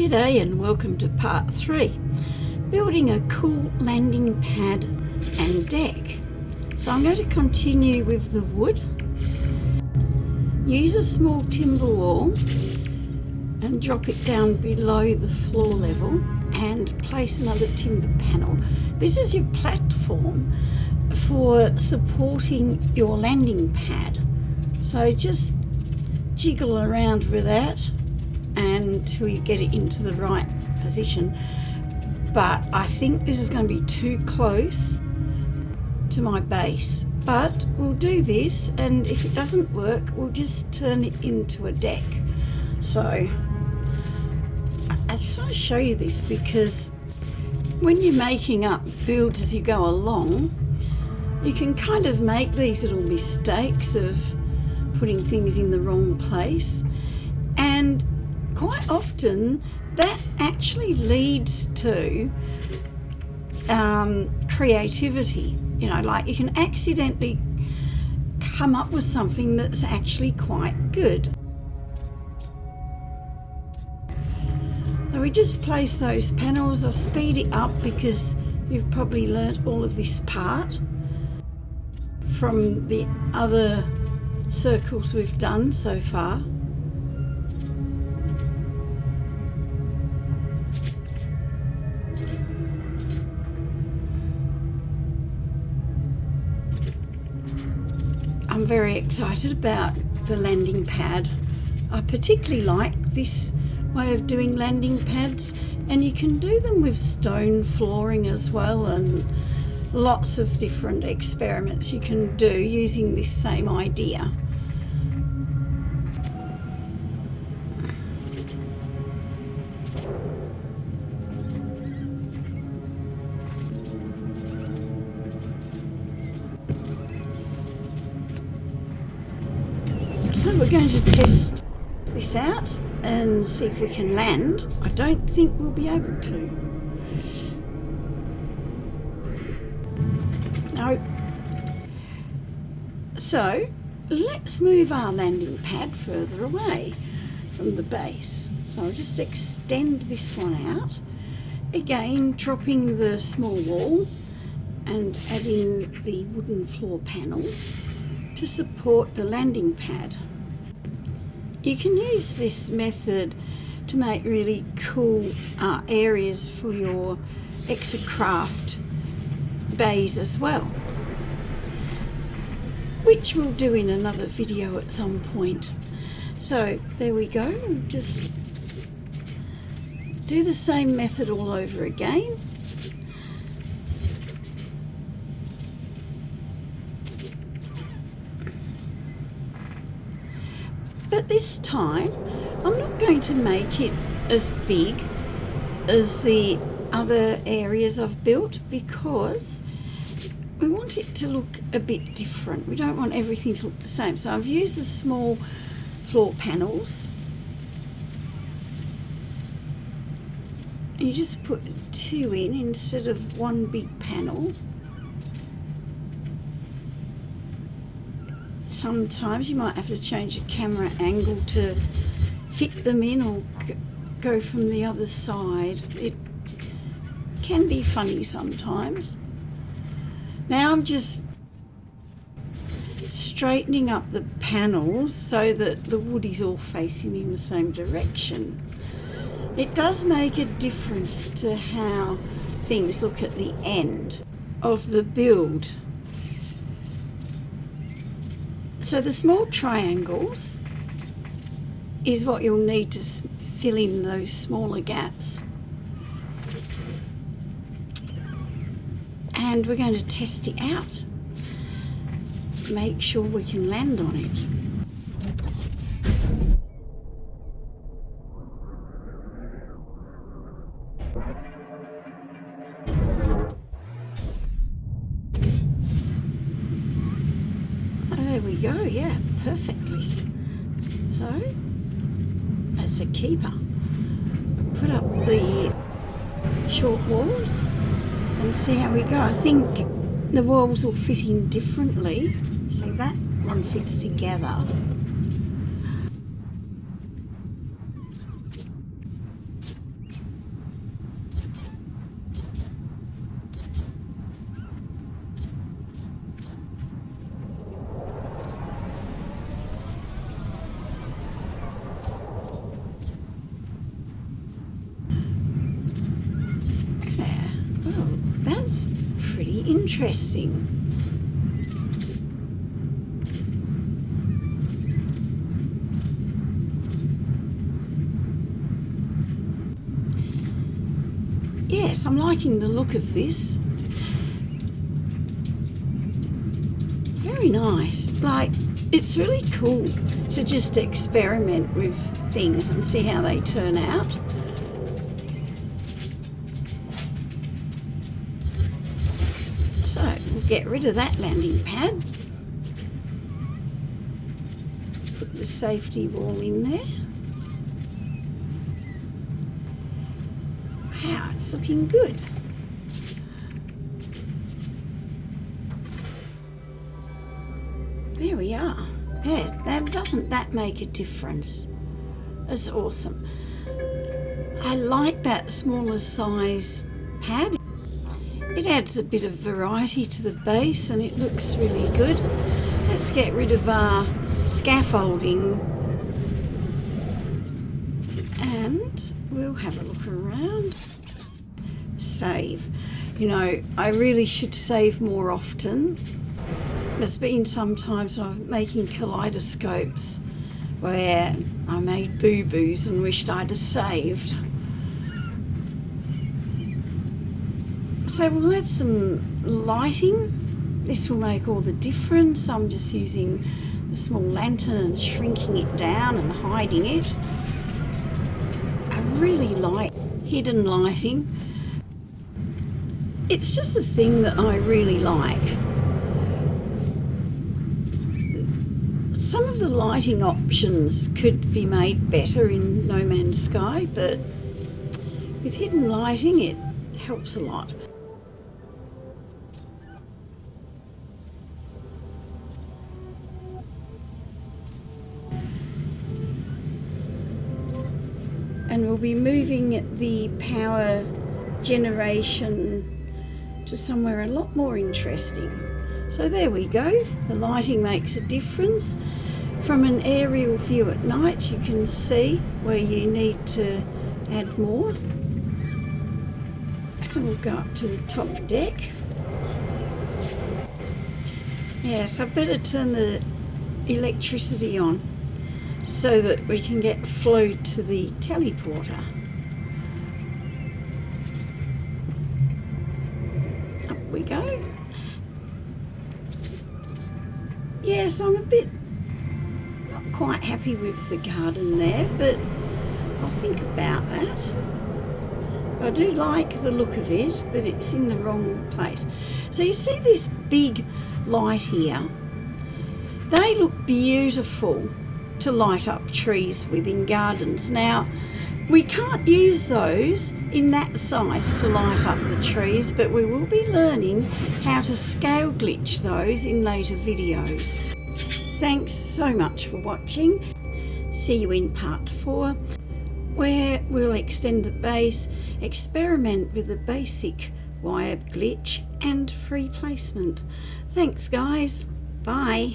G'day and welcome to part 3, building a cool landing pad and deck. So I'm going to continue with the wood. Use a small timber wall and drop it down below the floor level and place another timber panel. This is your platform for supporting your landing pad. So just jiggle around with that until you get it into the right position. But I think this is going to be too close to my base. But we'll do this, and if it doesn't work, we'll just turn it into a deck. So I just want to show you this because when you're making up builds as you go along, you can kind of make these little mistakes of putting things in the wrong place, and quite often that actually leads to creativity. You know, like you can accidentally come up with something that's actually quite good. So we just place those panels. I'll speed it up because you've probably learnt all of this part from the other circles we've done so far. I'm very excited about the landing pad. I particularly like this way of doing landing pads, and you can do them with stone flooring as well, and lots of different experiments you can do using this same idea. So we're going to test this out and see if we can land. I don't think we'll be able to. No. So let's move our landing pad further away from the base. So I'll just extend this one out. Again, dropping the small wall and adding the wooden floor panel to support the landing pad. You can use this method to make really cool areas for your Exocraft bays as well, which we'll do in another video at some point. So there we go. We'll just do the same method all over again. But this time I'm not going to make it as big as the other areas I've built because we want it to look a bit different. We don't want everything to look the same. So I've used the small floor panels. And you just put 2 in instead of 1 big panel. Sometimes you might have to change the camera angle to fit them in or go from the other side. It can be funny sometimes. Now I'm just straightening up the panels so that the wood is all facing in the same direction. It does make a difference to how things look at the end of the build. So the small triangles is what you'll need to fill in those smaller gaps. And we're going to test it out. Make sure we can land on it. There we go, yeah, perfectly. So, that's a keeper. Put up the short walls and see how we go. I think the walls will fit in differently, so that one fits together. interesting. Yes, I'm liking the look of this. Very nice. Like, it's really cool to just experiment with things and see how they turn out. So we'll get rid of that landing pad. Put the safety wall in there. Wow, it's looking good. There we are. Yeah, doesn't that make a difference? That's awesome. I like that smaller size pad. It adds a bit of variety to the base and it looks really good. Let's get rid of our scaffolding and we'll have a look around. Save. You know, I really should save more often. There's been some times when I'm making kaleidoscopes where I made boo-boos and wished I'd have saved. So we'll add some lighting. This will make all the difference. I'm just using a small lantern and shrinking it down and hiding it. I really like hidden lighting. It's just a thing that I really like. Some of the lighting options could be made better in No Man's Sky, but with hidden lighting it helps a lot. And we'll be moving the power generation to somewhere a lot more interesting. So there we go, the lighting makes a difference. From an aerial view at night you can see where you need to add more. And we'll go up to the top deck. Yes, I better turn the electricity on so that we can get flow to the teleporter. Up we go. Yes, I'm a bit not quite happy with the garden there, but I'll think about that. I do like the look of it, but it's in the wrong place. So you see this big light here? They look beautiful to light up trees with in gardens. Now, we can't use those in that size to light up the trees, but we will be learning how to scale glitch those in later videos. Thanks so much for watching. See you in part 4, where we'll extend the base, experiment with the basic wire glitch and free placement. Thanks guys, bye.